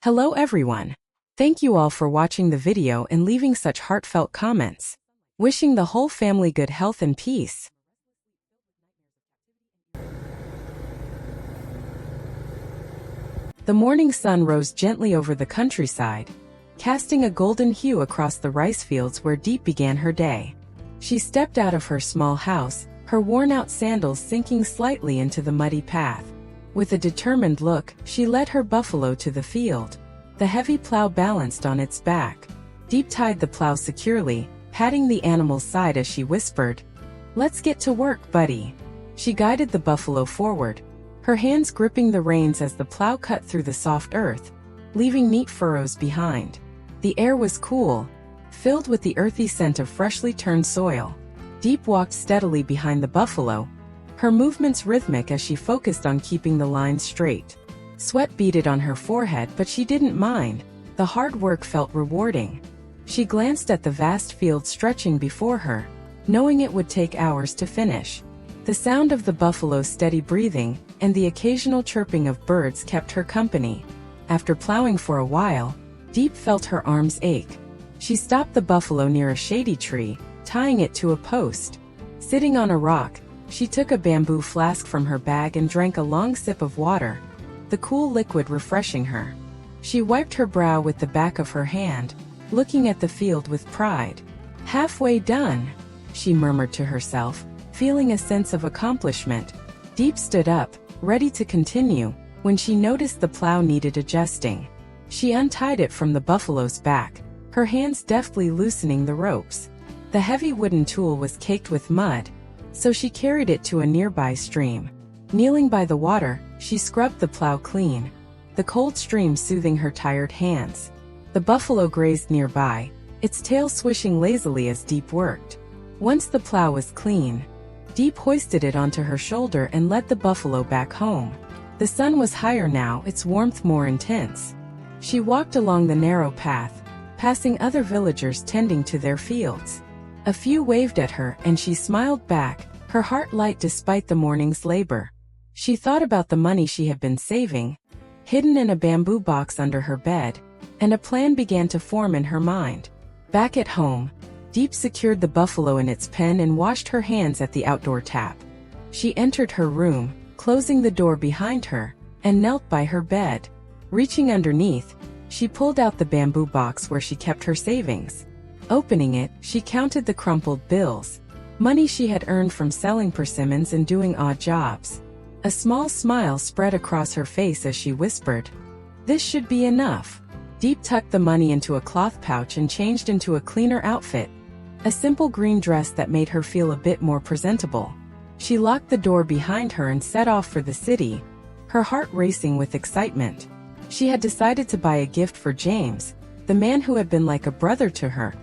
Hello everyone. Thank you all for watching the video and leaving such heartfelt comments. Wishing the whole family good health and peace. The morning sun rose gently over the countryside, casting a golden hue across the rice fields where Deep began her day. She stepped out of her small house, her worn-out sandals sinking slightly into the muddy path. With a determined look, she led her buffalo to the field. The heavy plow balanced on its back. Deep tied the plow securely, patting the animal's side as she whispered, "Let's get to work, buddy." She guided the buffalo forward, her hands gripping the reins as the plow cut through the soft earth, leaving neat furrows behind. The air was cool, filled with the earthy scent of freshly turned soil. Deep walked steadily behind the buffalo, her movements rhythmic as she focused on keeping the line straight. Sweat beaded on her forehead, but she didn't mind. The hard work felt rewarding. She glanced at the vast field stretching before her, knowing it would take hours to finish. The sound of the buffalo's steady breathing and the occasional chirping of birds kept her company. After plowing for a while, Deep felt her arms ache. She stopped the buffalo near a shady tree, tying it to a post. Sitting on a rock, she took a bamboo flask from her bag and drank a long sip of water, the cool liquid refreshing her. She wiped her brow with the back of her hand, looking at the field with pride. "Halfway done," she murmured to herself, feeling a sense of accomplishment. Deep stood up, ready to continue, when she noticed the plow needed adjusting. She untied it from the buffalo's back, her hands deftly loosening the ropes. The heavy wooden tool was caked with mud, so she carried it to a nearby stream. Kneeling by the water, she scrubbed the plow clean, the cold stream soothing her tired hands. The buffalo grazed nearby, its tail swishing lazily as Deep worked. Once the plow was clean, Deep hoisted it onto her shoulder and led the buffalo back home. The sun was higher now, its warmth more intense. She walked along the narrow path, passing other villagers tending to their fields. A few waved at her and she smiled back, her heart light despite the morning's labor. She thought about the money she had been saving, hidden in a bamboo box under her bed, and a plan began to form in her mind. Back at home, Deep secured the buffalo in its pen and washed her hands at the outdoor tap. She entered her room, closing the door behind her, and knelt by her bed. Reaching underneath, she pulled out the bamboo box where she kept her savings. Opening it, she counted the crumpled bills, money she had earned from selling persimmons and doing odd jobs. A small smile spread across her face as she whispered, "This should be enough." Deep tucked the money into a cloth pouch and changed into a cleaner outfit, a simple green dress that made her feel a bit more presentable. She locked the door behind her and set off for the city, her heart racing with excitement. She had decided to buy a gift for James, the man who had been like a brother to her,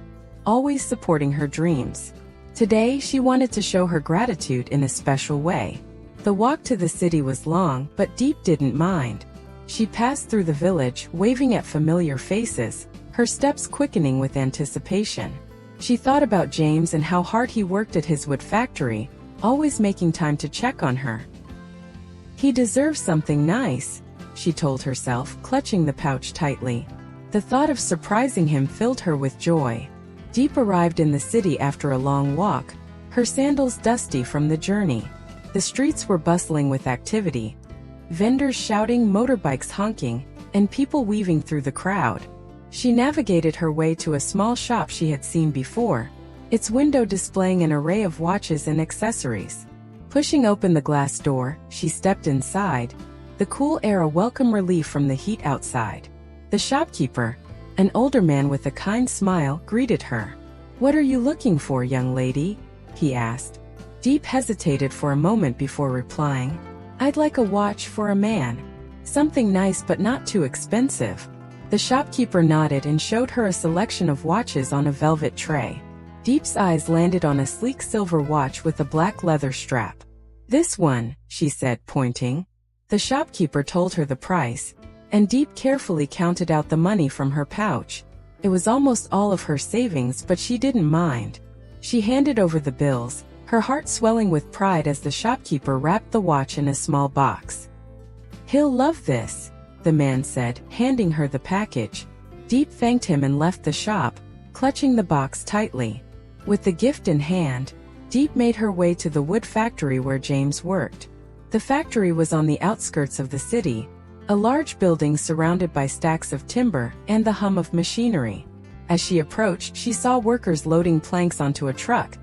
always supporting her dreams. Today she wanted to show her gratitude in a special way. The walk to the city was long, but Deep didn't mind. She passed through the village, waving at familiar faces, her steps quickening with anticipation. She thought about James and how hard he worked at his wood factory, always making time to check on her. "He deserves something nice," she told herself, clutching the pouch tightly. The thought of surprising him filled her with joy. Deep arrived in the city after a long walk, her sandals dusty from the journey. The streets were bustling with activity, vendors shouting, motorbikes honking, and people weaving through the crowd. She navigated her way to a small shop she had seen before, its window displaying an array of watches and accessories. Pushing open the glass door, she stepped inside, the cool air a welcome relief from the heat outside. The shopkeeper, an older man with a kind smile, greeted her. "What are you looking for, young lady?" he asked. Deep hesitated for a moment before replying, "I'd like a watch for a man. Something nice but not too expensive." The shopkeeper nodded and showed her a selection of watches on a velvet tray. Deep's eyes landed on a sleek silver watch with a black leather strap. "This one," she said, pointing. The shopkeeper told her the price, and Deep carefully counted out the money from her pouch. It was almost all of her savings, but she didn't mind. She handed over the bills, her heart swelling with pride as the shopkeeper wrapped the watch in a small box. "He'll love this." the man said, handing her the package. Deep thanked him and left the shop, clutching the box tightly. With the gift in hand, Deep made her way to the wood factory where James worked. The factory was on the outskirts of the city, a large building surrounded by stacks of timber and the hum of machinery. As she approached, she saw workers loading planks onto a truck,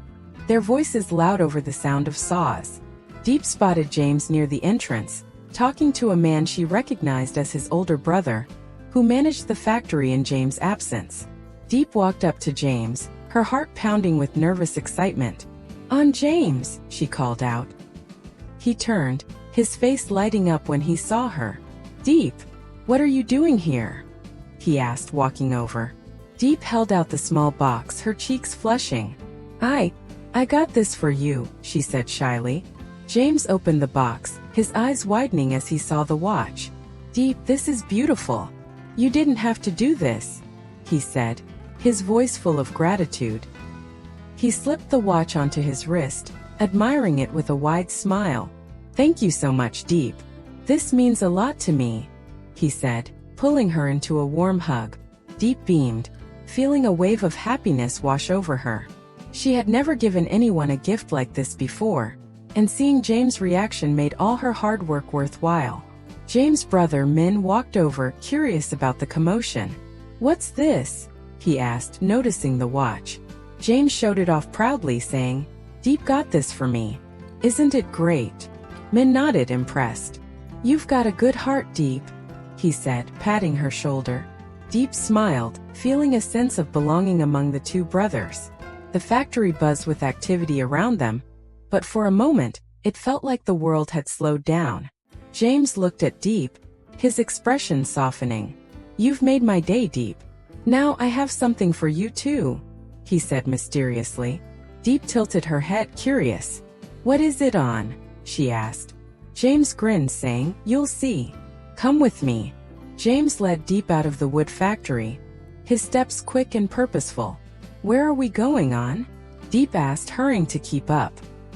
their voices loud over the sound of saws. Deep spotted James near the entrance, talking to a man she recognized as his older brother, who managed the factory in James' absence. Deep walked up to James, her heart pounding with nervous excitement. "On James!" she called out. He turned, his face lighting up when he saw her. "Deep, what are you doing here?" he asked, walking over. Deep held out the small box, her cheeks flushing. I got this for you," she said shyly. James opened the box, his eyes widening as he saw the watch. "Deep, this is beautiful. You didn't have to do this," he said, his voice full of gratitude. He slipped the watch onto his wrist, admiring it with a wide smile. "Thank you so much, Deep. This means a lot to me," he said, pulling her into a warm hug. Deep beamed, feeling a wave of happiness wash over her. She had never given anyone a gift like this before, and seeing James' reaction made all her hard work worthwhile. James' brother Min walked over, curious about the commotion. "What's this?" he asked, noticing the watch. James showed it off proudly, saying, "Deep got this for me. Isn't it great?" Min nodded, impressed. "You've got a good heart, Deep," he said, patting her shoulder. Deep smiled, feeling a sense of belonging among the two brothers. The factory buzzed with activity around them, but for a moment, it felt like the world had slowed down. James looked at Deep, his expression softening. "You've made my day, Deep. Now I have something for you too," he said mysteriously. Deep tilted her head, curious. "What is it on?" she asked. James grinned, saying, "You'll see. Come with me." James led Deep out of the wood factory, his steps quick and purposeful. "Where are we going on?" Deep asked, hurrying to keep up.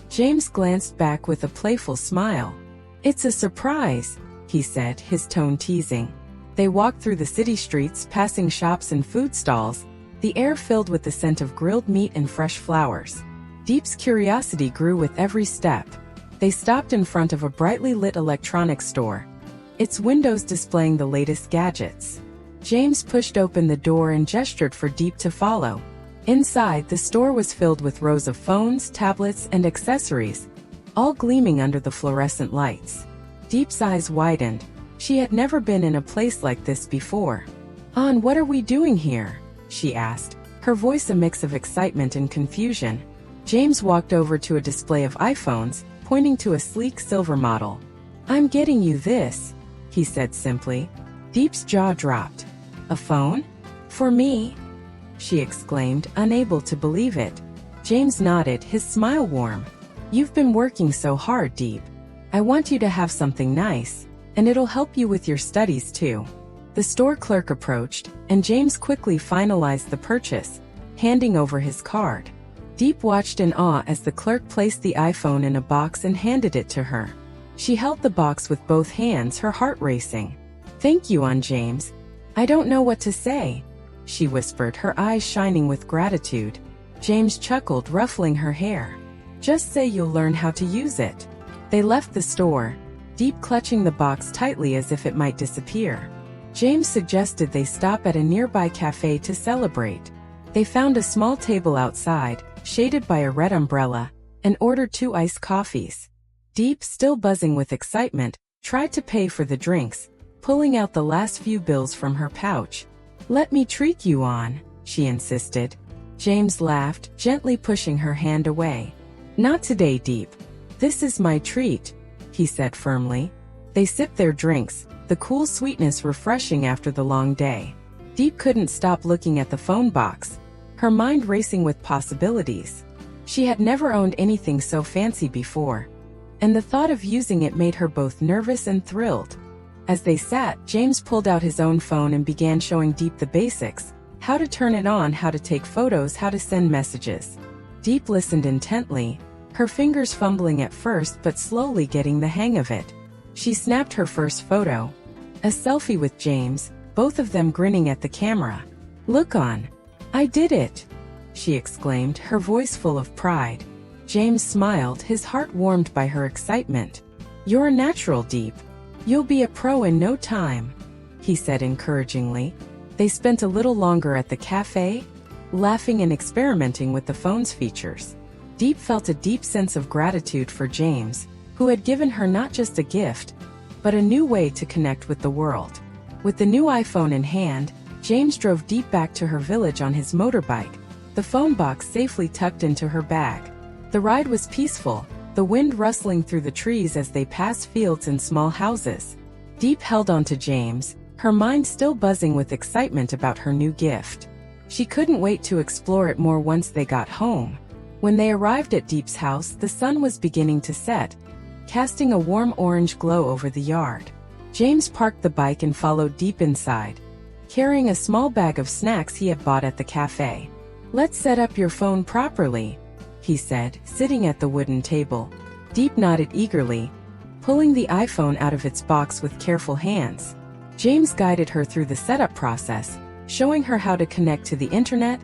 James glanced back with a playful smile. "It's a surprise," he said, his tone teasing. They walked through the city streets, passing shops and food stalls, the air filled with the scent of grilled meat and fresh flowers. Deep's curiosity grew with every step. They stopped in front of a brightly lit electronics store, its windows displaying the latest gadgets. James pushed open the door and gestured for Deep to follow. Inside, the store was filled with rows of phones, tablets, and accessories, all gleaming under the fluorescent lights. Deep's eyes widened. She had never been in a place like this before. "What are we doing here?" she asked, her voice a mix of excitement and confusion. James walked over to a display of iPhones, pointing to a sleek silver model. "I'm getting you this," he said simply. Deep's jaw dropped. "A phone? For me?" she exclaimed, unable to believe it. James nodded, his smile warm. "You've been working so hard, Deep. I want you to have something nice, and it'll help you with your studies too." The store clerk approached, and James quickly finalized the purchase, handing over his card. Deep watched in awe as the clerk placed the iPhone in a box and handed it to her. She held the box with both hands, her heart racing. "Thank you, James. I don't know what to say," she whispered, her eyes shining with gratitude. James chuckled, ruffling her hair. "Just say you'll learn how to use it." They left the store, Deep clutching the box tightly as if it might disappear. James suggested they stop at a nearby cafe to celebrate. They found a small table outside, shaded by a red umbrella, and ordered 2 iced coffees. Deep, still buzzing with excitement, tried to pay for the drinks, pulling out the last few bills from her pouch. "Let me treat you, she insisted. James laughed, gently pushing her hand away. "Not today, Deep. This is my treat," he said firmly. They sipped their drinks, the cool sweetness refreshing after the long day. Deep couldn't stop looking at the phone box, her mind racing with possibilities. She had never owned anything so fancy before, and the thought of using it made her both nervous and thrilled. As they sat, James pulled out his own phone and began showing Deep the basics: how to turn it on, how to take photos, how to send messages. Deep listened intently, her fingers fumbling at first but slowly getting the hang of it. She snapped her first photo, A selfie with James, both of them grinning at the camera. "Look on. I did it!" she exclaimed, her voice full of pride. James smiled, his heart warmed by her excitement. "You're a natural, Deep. You'll be a pro in no time," he said encouragingly. They spent a little longer at the cafe, laughing and experimenting with the phone's features. Deep felt a deep sense of gratitude for James, who had given her not just a gift, but a new way to connect with the world. With the new iPhone in hand, James drove Deep back to her village on his motorbike, the phone box safely tucked into her bag. The ride was peaceful, the wind rustling through the trees as they passed fields and small houses. Deep held on to James, her mind still buzzing with excitement about her new gift. She couldn't wait to explore it more once they got home. When they arrived at Deep's house, the sun was beginning to set, casting a warm orange glow over the yard. James parked the bike and followed Deep inside, carrying a small bag of snacks he had bought at the cafe. "Let's set up your phone properly," he said, sitting at the wooden table. Deep nodded eagerly, pulling the iPhone out of its box with careful hands. James guided her through the setup process, showing her how to connect to the internet,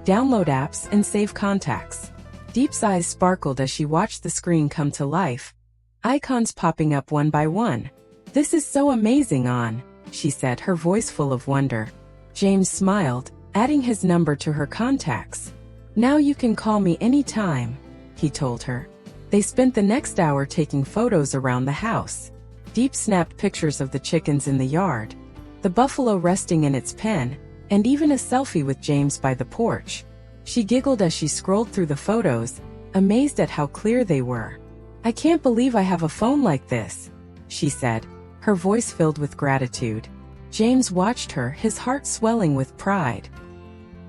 download apps, and save contacts. Deep's eyes sparkled as she watched the screen come to life, icons popping up one by one. "This is so amazing, she said, her voice full of wonder. James smiled, adding his number to her contacts. "Now you can call me anytime," he told her. They spent the next hour taking photos around the house. Deep snapped pictures of the chickens in the yard, the buffalo resting in its pen, and even a selfie with James by the porch. She giggled as she scrolled through the photos, amazed at how clear they were. "I can't believe I have a phone like this," she said, her voice filled with gratitude. James watched her, his heart swelling with pride.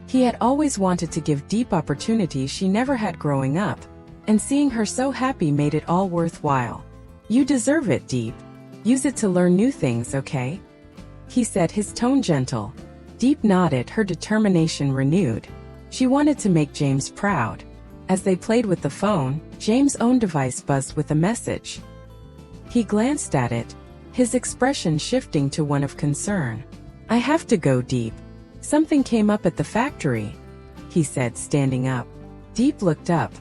He had always wanted to give Deep opportunities she never had growing up, and seeing her so happy made it all worthwhile. "You deserve it, Deep. Use it to learn new things, okay?" he said, his tone gentle. Deep nodded, her determination renewed. She wanted to make James proud. As they played with the phone, James' own device buzzed with a message. He glanced at it, his expression shifting to one of concern. "I have to go, Deep. Something came up at the factory," he said, standing up. Deep looked up,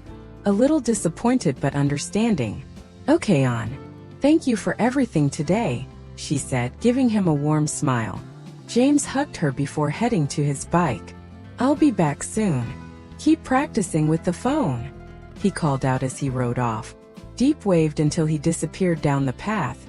a little disappointed but understanding. "Okay, Thank you for everything today," she said, giving him a warm smile. James hugged her before heading to his bike. "I'll be back soon. Keep practicing with the phone," he called out as he rode off. Deep waved until he disappeared down the path,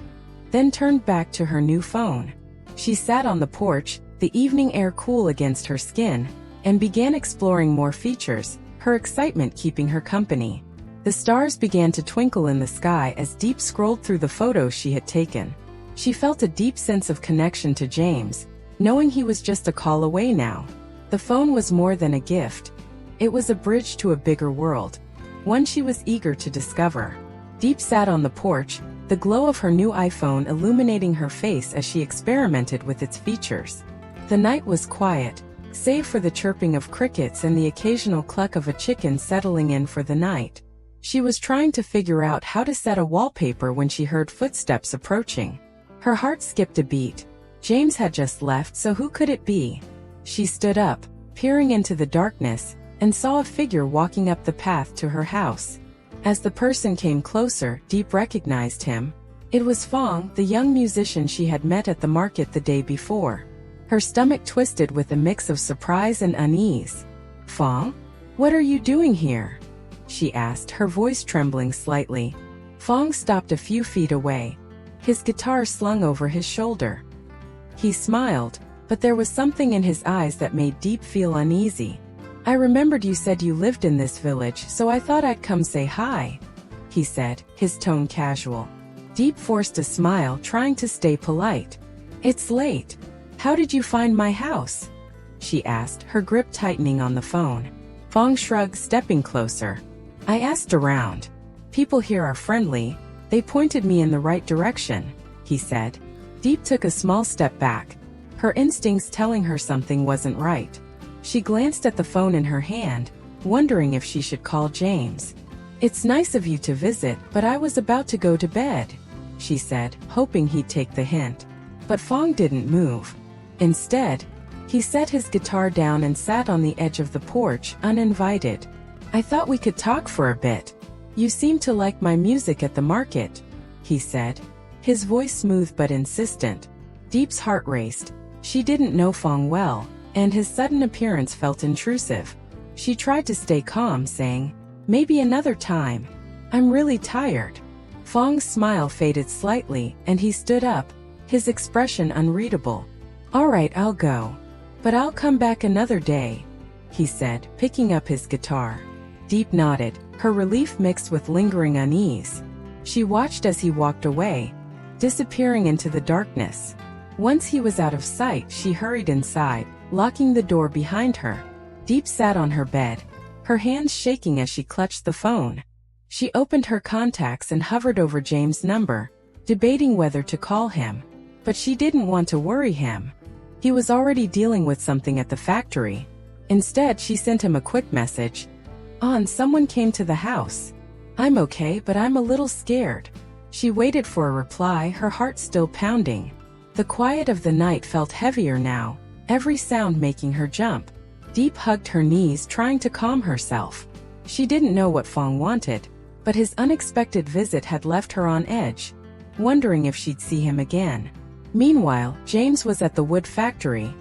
then turned back to her new phone. She sat on the porch, the evening air cool against her skin, and began exploring more features, her excitement keeping her company. The stars began to twinkle in the sky as Deep scrolled through the photos she had taken. She felt a deep sense of connection to James, knowing he was just a call away now. The phone was more than a gift. It was a bridge to a bigger world, one she was eager to discover. Deep sat on the porch, the glow of her new iPhone illuminating her face as she experimented with its features. The night was quiet, save for the chirping of crickets and the occasional cluck of a chicken settling in for the night. She was trying to figure out how to set a wallpaper when she heard footsteps approaching. Her heart skipped a beat. James had just left, so who could it be? She stood up, peering into the darkness, and saw a figure walking up the path to her house. As the person came closer, Deep recognized him. It was Fong, the young musician she had met at the market the day before. Her stomach twisted with a mix of surprise and unease. "Fong? What are you doing here?" she asked, her voice trembling slightly. Fong stopped a few feet away, his guitar slung over his shoulder. He smiled, but there was something in his eyes that made Deep feel uneasy. "I remembered you said you lived in this village, so I thought I'd come say hi," he said, his tone casual. Deep forced a smile, trying to stay polite. "It's late. How did you find my house?" she asked, her grip tightening on the phone. Fong shrugged, stepping closer. "I asked around. People here are friendly. They pointed me in the right direction," he said. Deep took a small step back, her instincts telling her something wasn't right. She glanced at the phone in her hand, wondering if she should call James. "It's nice of you to visit, but I was about to go to bed," she said, hoping he'd take the hint. But Fong didn't move. Instead, he set his guitar down and sat on the edge of the porch, uninvited. "I thought we could talk for a bit. You seem to like my music at the market," he said, his voice smooth but insistent. Deep's heart raced. She didn't know Fong well, and his sudden appearance felt intrusive. She tried to stay calm, saying, "Maybe another time. I'm really tired." Fong's smile faded slightly, and he stood up, his expression unreadable. "All right, I'll go. But I'll come back another day," he said, picking up his guitar. Deep nodded, her relief mixed with lingering unease. She watched as he walked away, disappearing into the darkness. Once he was out of sight, she hurried inside, locking the door behind her. Deep sat on her bed, her hands shaking as she clutched the phone. She opened her contacts and hovered over James' number, debating whether to call him. But she didn't want to worry him. He was already dealing with something at the factory. Instead, she sent him a quick message. Someone came to the house. I'm okay, but I'm a little scared." She waited for a reply, her heart still pounding. The quiet of the night felt heavier now, every sound making her jump. Deep hugged her knees, trying to calm herself. She didn't know what Fong wanted, but his unexpected visit had left her on edge, wondering if she'd see him again. Meanwhile, James was at the wood factory,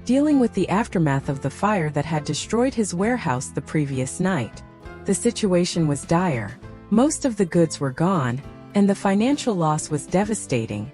dealing with the aftermath of the fire that had destroyed his warehouse the previous night. The situation was dire. Most of the goods were gone, and the financial loss was devastating.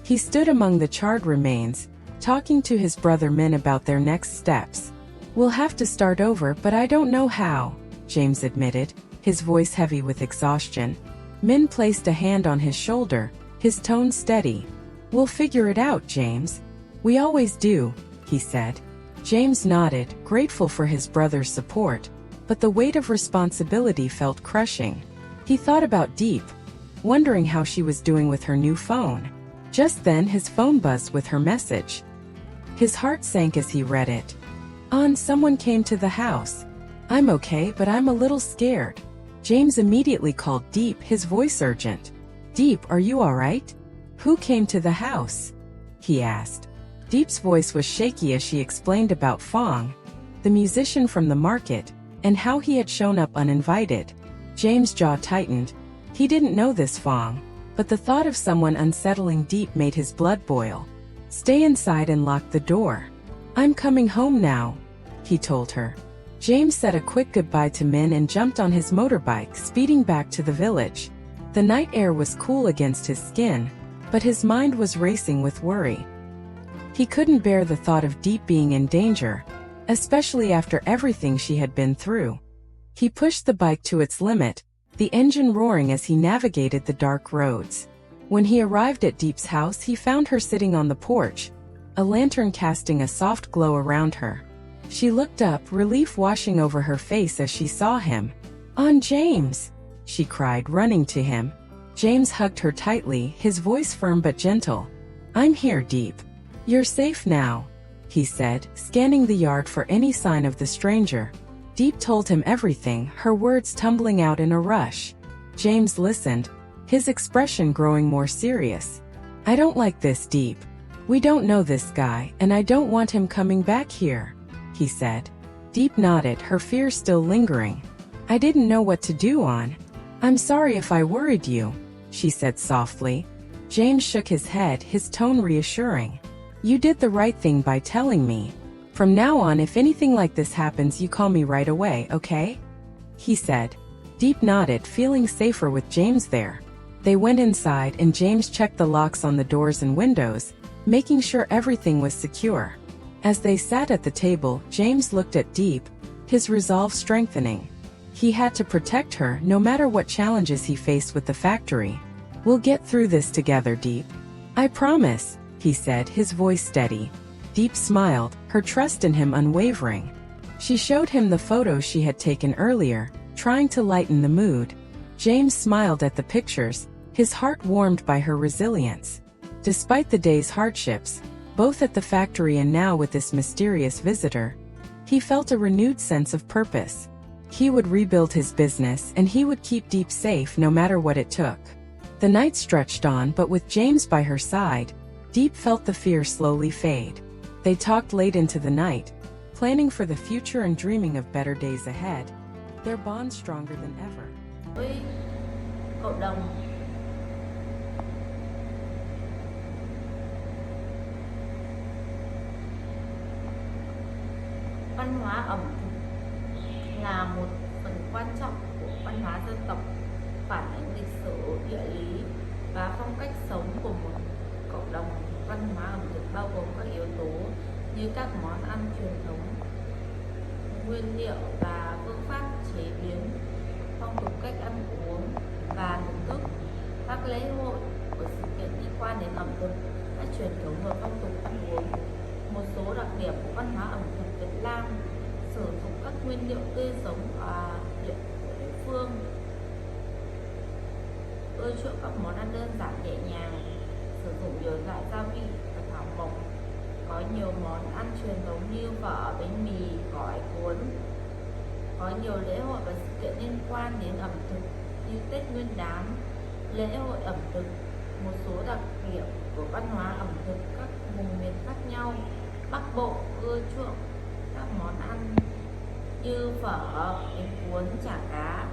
He stood among the charred remains, talking to his brother Min about their next steps. "We'll have to start over, but I don't know how," James admitted, his voice heavy with exhaustion. Min placed a hand on his shoulder, his tone steady. "We'll figure it out, James. We always do," he said. James nodded, grateful for his brother's support, but the weight of responsibility felt crushing. He thought about Deep, wondering how she was doing with her new phone. Just then his phone buzzed with her message. His heart sank as he read it. Someone came to the house. I'm okay, but I'm a little scared." James immediately called Deep, his voice urgent. "Deep, are you all right? Who came to the house?" he asked. Deep's voice was shaky as she explained about Fong, the musician from the market, and how he had shown up uninvited. James' jaw tightened. He didn't know this Fong, but the thought of someone unsettling Deep made his blood boil. "Stay inside and lock the door. I'm coming home now," he told her. James said a quick goodbye to Min and jumped on his motorbike, speeding back to the village. The night air was cool against his skin, but his mind was racing with worry. He couldn't bear the thought of Deep being in danger, especially after everything she had been through. He pushed the bike to its limit, the engine roaring as he navigated the dark roads. When he arrived at Deep's house, he found her sitting on the porch, a lantern casting a soft glow around her. She looked up, relief washing over her face as she saw him. James!" she cried, running to him. James hugged her tightly, his voice firm but gentle. "I'm here, Deep. You're safe now," he said, scanning the yard for any sign of the stranger. Deep told him everything, her words tumbling out in a rush. James listened, his expression growing more serious. "I don't like this, Deep. We don't know this guy, and I don't want him coming back here," he said. Deep nodded, her fear still lingering. "I didn't know what to do. I'm sorry if I worried you," she said softly. James shook his head, his tone reassuring. "You did the right thing by telling me. From now on, if anything like this happens, you call me right away, okay?" he said. Deep nodded, feeling safer with James there. They went inside and James checked the locks on the doors and windows, making sure everything was secure. As they sat at the table, James looked at Deep, his resolve strengthening. He had to protect her no matter what challenges he faced with the factory. "We'll get through this together, Deep. I promise," he said, his voice steady. Deep smiled, her trust in him unwavering. She showed him the photos she had taken earlier, trying to lighten the mood. James smiled at the pictures, his heart warmed by her resilience. Despite the day's hardships, both at the factory and now with this mysterious visitor, he felt a renewed sense of purpose. He would rebuild his business and he would keep Deep safe no matter what it took. The night stretched on, but with James by her side, Deep felt the fear slowly fade. They talked late into the night, planning for the future and dreaming of better days ahead, their bond stronger than ever. Với cộng đồng văn hóa ẩm thực là một phần quan trọng của văn hóa dân tộc, phản ánh lịch sử, địa lý và phong cách sống của một cộng đồng. Văn hóa ẩm thực bao gồm các yếu tố như các món ăn truyền thống, nguyên liệu và phương pháp chế biến, phong tục cách ăn uống và thưởng thức, các lễ hội của sự kiện liên quan đến ẩm thực, các truyền thống và phong tục ăn uống. Một số đặc điểm của văn hóa ẩm thực Việt Nam: sử dụng các nguyên liệu tươi sống và địa phương, ưa chuộng các món ăn đơn giản nhẹ nhàng, sử dụng nhiều loại gia vị và thảo mộc, có nhiều món ăn truyền thống như phở, bánh mì, gỏi cuốn, có nhiều lễ hội và sự kiện liên quan đến ẩm thực như Tết Nguyên đán, lễ hội ẩm thực. Một số đặc điểm của văn hóa ẩm thực các vùng miền khác nhau: Bắc Bộ ưa chuộng các món ăn như phở, bánh cuốn, chả cá,